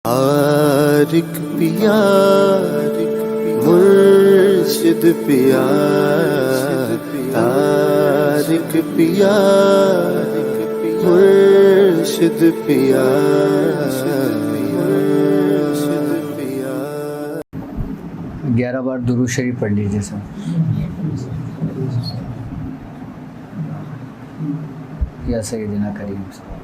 आरिक पिया मुर्शिद पिया, तारिक पिया मुर्शिद पिया। 11 बार दुरूद शरीफ पढ़ लीजिए सर। या सैयदना करीम सर।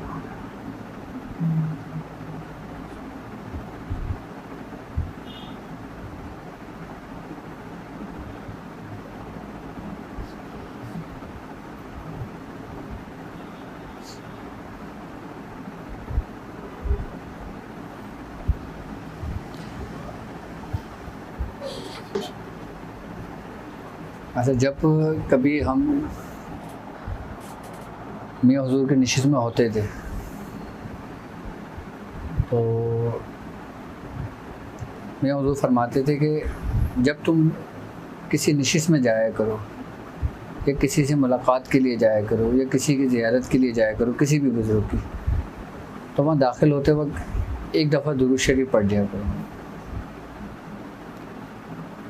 अच्छा, जब कभी हम मियाँ हुजूर के नशिस्त में होते थे तो मियाँ हुजूर फरमाते थे कि जब तुम किसी नशिस्त में जाया करो या किसी से मुलाकात के लिए जाया करो या किसी की ज़ियारत के लिए जाया करो, किसी भी बुज़ुर्ग की, तो वहाँ दाखिल होते वक्त एक दफ़ा दुरूद शरीफ पढ़ दिया करो।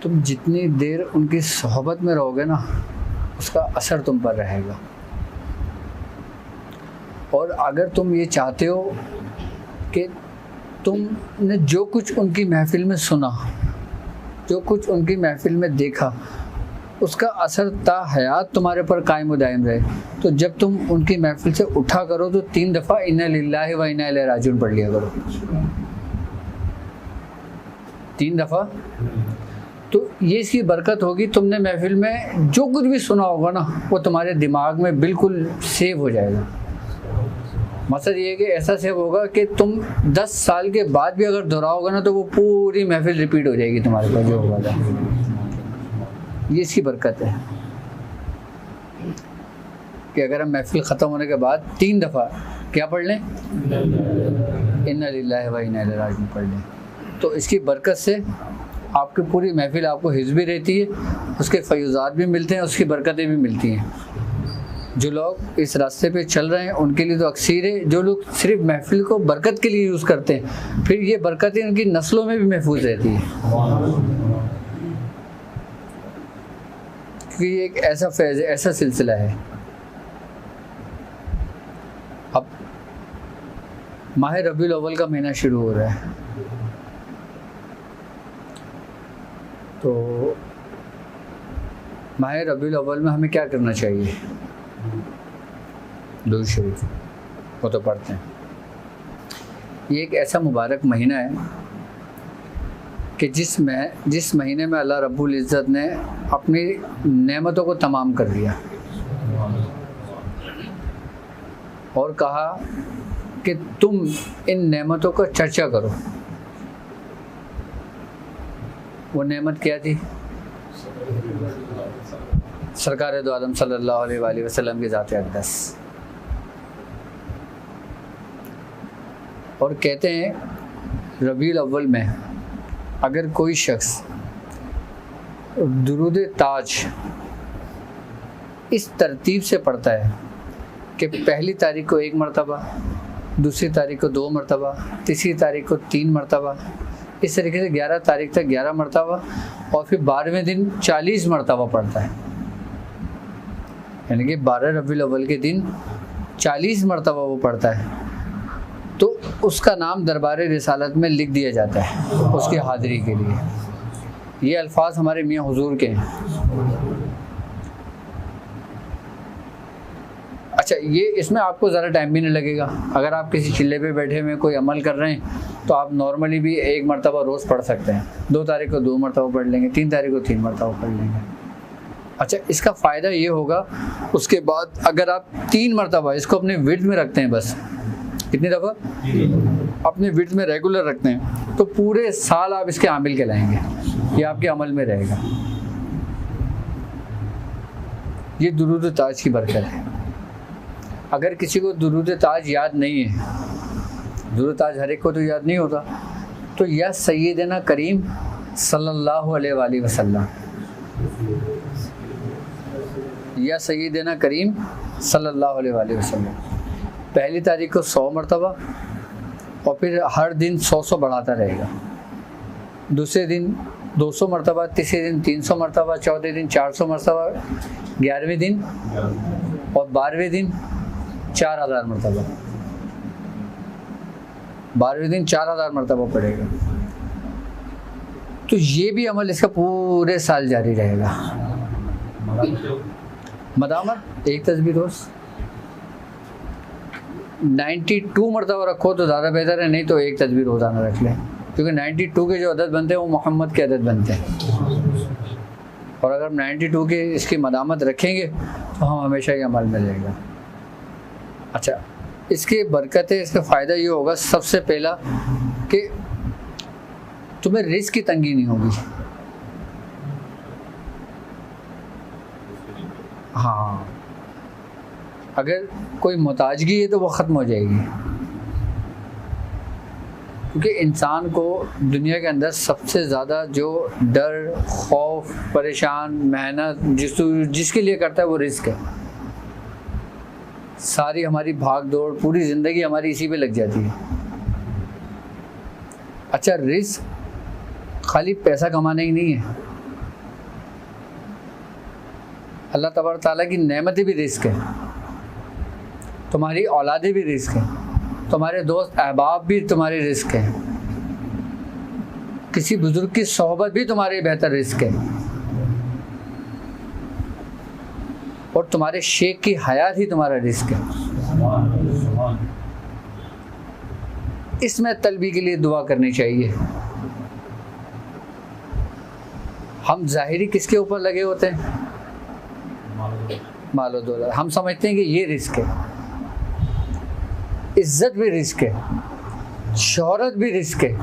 तुम जितनी देर उनकी सोहबत में रहोगे ना, उसका असर तुम पर रहेगा। और अगर तुम ये चाहते हो कि तुमने जो कुछ उनकी महफ़िल में सुना, जो कुछ उनकी महफ़िल में देखा, उसका असर ता हयात तुम्हारे पर कायम व दायम रहे, तो जब तुम उनकी महफ़िल से उठा करो तो 3 दफ़ा इन्ना लिल्लाहि व इन्ना इलैहि राजिऊन पढ़ लिया करो। 3 दफ़ा। तो ये इसकी बरकत होगी, तुमने महफ़िल में जो कुछ भी सुना होगा ना, वो तुम्हारे दिमाग में बिल्कुल सेव हो जाएगा। मकसद ये है कि ऐसा सेव होगा कि तुम 10 साल के बाद भी अगर दोहराओगे ना, तो वो पूरी महफ़िल रिपीट हो जाएगी तुम्हारे पास जो होगा था। ये इसकी बरकत है कि अगर हम महफ़िल ख़त्म होने के बाद 3 दफ़ा क्या पढ़ लें, इन्ना लिल्लाहि व इन्ना इलैहि राजिऊन पढ़ लें, तो इसकी बरकत से आपकी पूरी महफ़िल आपको हिज़्ज़ भी रहती है, उसके फ़यज़ात भी मिलते हैं, उसकी बरकतें भी मिलती हैं। जो लोग इस रास्ते पे चल रहे हैं उनके लिए तो अक्सर है, जो लोग सिर्फ महफ़िल को बरकत के लिए यूज़ करते हैं, फिर ये बरकतें उनकी नस्लों में भी महफूज रहती है, क्योंकि ये एक ऐसा फैज़ है, ऐसा सिलसिला है। अब माह रबीउल अव्वल का महीना शुरू हो रहा है, तो माह रबीउल अव्वल में हमें क्या करना चाहिए? दुरूद शरीफ वो तो पढ़ते हैं। ये एक ऐसा मुबारक महीना है कि जिस महीने में अल्लाह रब्बुल इज़्ज़त ने अपनी नेमतों को तमाम कर दिया और कहा कि तुम इन नेमतों का चर्चा करो। वो नेमत क्या थी? सरकार दो आलम सल्लल्लाहु अलैहि वसल्लम की ज़ात अक़दस। और कहते हैं रबीउल अव्वल में अगर कोई शख्स दुरूद ताज इस तरतीब से पढ़ता है कि पहली तारीख को 1 मरतबा, दूसरी तारीख को 2 मरतबा, तीसरी तारीख को 3 मरतबा, इस तरीके से 11 तारीख तक 11 मरतबा, और फिर 12वें दिन 40 मरतबा पढ़ता है, यानी कि 12 रबीउल अव्वल के दिन 40 मरतबा वो पढ़ता है, तो उसका नाम दरबार रिसालत में लिख दिया जाता है उसकी हाज़िरी के लिए। ये अल्फाज हमारे मियाँ हुजूर के हैं। अच्छा, ये इसमें आपको ज़रा टाइम भी नहीं लगेगा। अगर आप किसी चिल्ले पे बैठे हुए कोई अमल कर रहे हैं तो आप नॉर्मली भी 1 मरतबा रोज़ पढ़ सकते हैं। 2 तारीख को 2 मरतबा पढ़ लेंगे, 3 तारीख को 3 मरतबा पढ़ लेंगे। अच्छा, इसका फ़ायदा ये होगा, उसके बाद अगर आप 3 मरतबा इसको अपने विर्द में रखते हैं, बस कितनी दफ़ा अपने विर्द में रेगुलर रखते हैं, तो पूरे साल आप इसके आमिल कहलाएंगे, ये आपके अमल में रहेगा। ये दुरूद ताज की बरकत है। अगर किसी को दुरूद ताज याद नहीं है, दुरूद ताज हर एक को तो याद नहीं होता, तो या सैयदना करीम सल्लल्लाहु अलैहि वसल्लम, या सैयदना करीम सल्लल्लाहु अलैहि वसल्लम, पहली तारीख को 100 मरतबा, और फिर हर दिन 100 बढ़ाता रहेगा। दूसरे दिन 200 मरतबा, तीसरे दिन 300 मरतबा, चौथे दिन 400 मरतबा, 11वें दिन और 12वें दिन 4000 मरतबा। 12वें दिन 4000 मरतबा पड़ेगा। तो ये भी अमल इसका पूरे साल जारी रहेगा। मदामत एक तस्बीह रोज़ 92 मरतबा रखो तो ज़्यादा बेहतर है, नहीं तो एक तस्बीह रोज़ाना रख लें, क्योंकि 92 के जो अदद बनते हैं वो मोहम्मद के अदद बनते हैं। और अगर 92 के इसकी मदामत रखेंगे तो हम हमेशा ये अमल में रहेगा। अच्छा, इसकी बरकतें, इसका फ़ायदा ये होगा, सबसे पहला कि तुम्हें रिस्क की तंगी नहीं होगी। हाँ, अगर कोई मोहताजगी है तो वो ख़त्म हो जाएगी, क्योंकि इंसान को दुनिया के अंदर सबसे ज़्यादा जो डर, खौफ, परेशान, मेहनत जिसके लिए करता है वो रिस्क है। सारी हमारी भाग दौड़, पूरी ज़िंदगी हमारी इसी पे लग जाती है। अच्छा, रिस्क खाली पैसा कमाना ही नहीं है, अल्लाह तबारक ताला की नेमतें भी रिस्क है, तुम्हारी औलादें भी रिस्क है, तुम्हारे दोस्त अहबाब भी तुम्हारे रिस्क है, किसी बुजुर्ग की सोहबत भी तुम्हारे बेहतर रिस्क है, और तुम्हारे शेख की हयात ही तुम्हारा रिस्क है। इसमें तलबी के लिए दुआ करनी चाहिए। हम ज़ाहिरी किसके ऊपर लगे होते हैं? मालो दौलत। हम समझते हैं कि ये रिस्क है। इज्जत भी रिस्क है, शोहरत भी रिस्क है।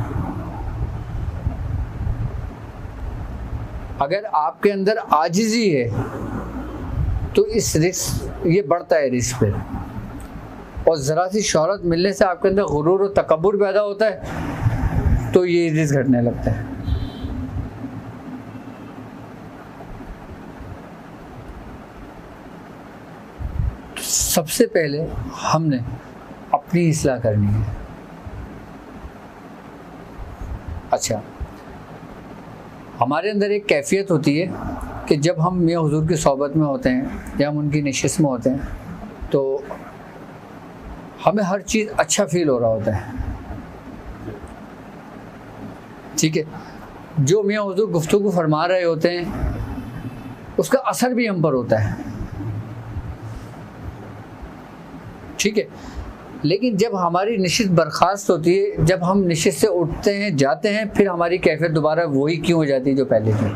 अगर आपके अंदर आजिज़ी है तो इस रिस्क, ये बढ़ता है रिस्क पे, और ज़रा सी शोहरत मिलने से आपके अंदर गुरूर और तकब्बुर पैदा होता है तो ये रिस्क घटने लगता है। सबसे पहले हमने अपनी इस्लाह करनी है। अच्छा, हमारे अंदर एक कैफियत होती है कि जब हम मियाँ हुजूर की सोहबत में होते हैं या हम उनकी नशिस्त में होते हैं तो हमें हर चीज़ अच्छा फील हो रहा होता है। ठीक है, जो मियाँ हुजूर गुफ्तगू फरमा रहे होते हैं उसका असर भी हम पर होता है। ठीक है, लेकिन जब हमारी नशिस्त बर्खास्त होती है, जब हम नशिस्त से उठते हैं, जाते हैं, फिर हमारी कैफियत दोबारा वही क्यों हो जाती है जो पहले थी?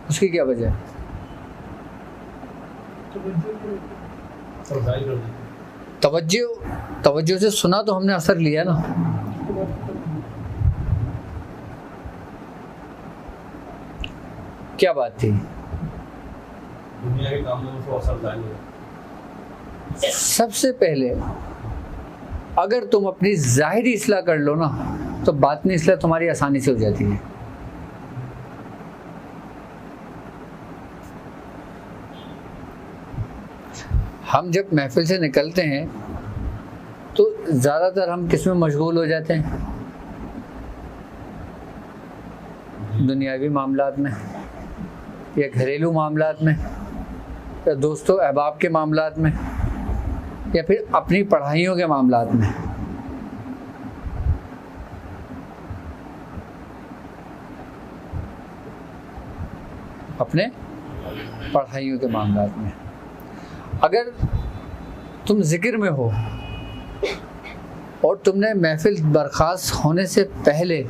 उसकी क्या वजह है? तवज्जो से सुना तो हमने असर लिया ना। क्या बात थी? दुनिया के कामों में तो असर जाहिर है। सबसे पहले अगर तुम अपनी ज़ाहिरी इस्लाह कर लो ना तो बातनी इस्लाह तुम्हारी आसानी से हो जाती है। हम जब महफिल से निकलते हैं तो ज़्यादातर हम किस में मशगूल हो जाते हैं? दुनियावी मामलात में, या घरेलू मामलात में, या दोस्तों अहबाब के मामलात में, या फिर अपनी पढ़ाइयों के मामलात में। अपने पढ़ाइयों के मामलात में। अगर तुम जिक्र में हो और तुमने महफिल बर्खास्त होने से पहले,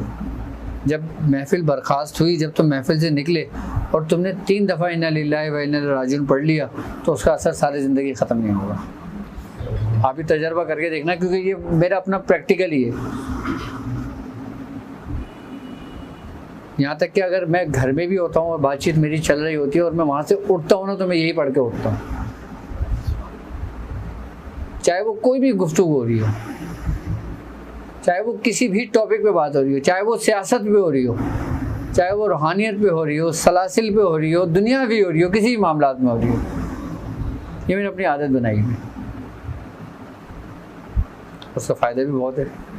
जब महफिल बर्खास्त हुई, जब तुम महफिल से निकले और तुमने 3 दफ़ा इन्ना लिल्लाहि व इन्ना इलैहि राजिऊन पढ़ लिया तो उसका असर सारी ज़िंदगी ख़त्म नहीं होगा। आप भी तजर्बा करके देखना, क्योंकि ये मेरा अपना प्रैक्टिकल ही है। यहाँ तक कि अगर मैं घर में भी होता हूँ और बातचीत मेरी चल रही होती है और मैं वहाँ से उठता हूँ ना तो मैं यही पढ़ के उठता हूँ, चाहे वो कोई भी गुफ्तगू हो रही हो, चाहे वो किसी भी टॉपिक पे बात हो रही हो, चाहे वो सियासत पे हो रही हो, चाहे वो रूहानियत पे हो रही हो, सलासिल पे हो रही हो, दुनिया भी हो रही हो, किसी भी मामलात में हो रही हो। ये मैंने अपनी आदत बनाई है। उसका फ़ायदा भी बहुत है।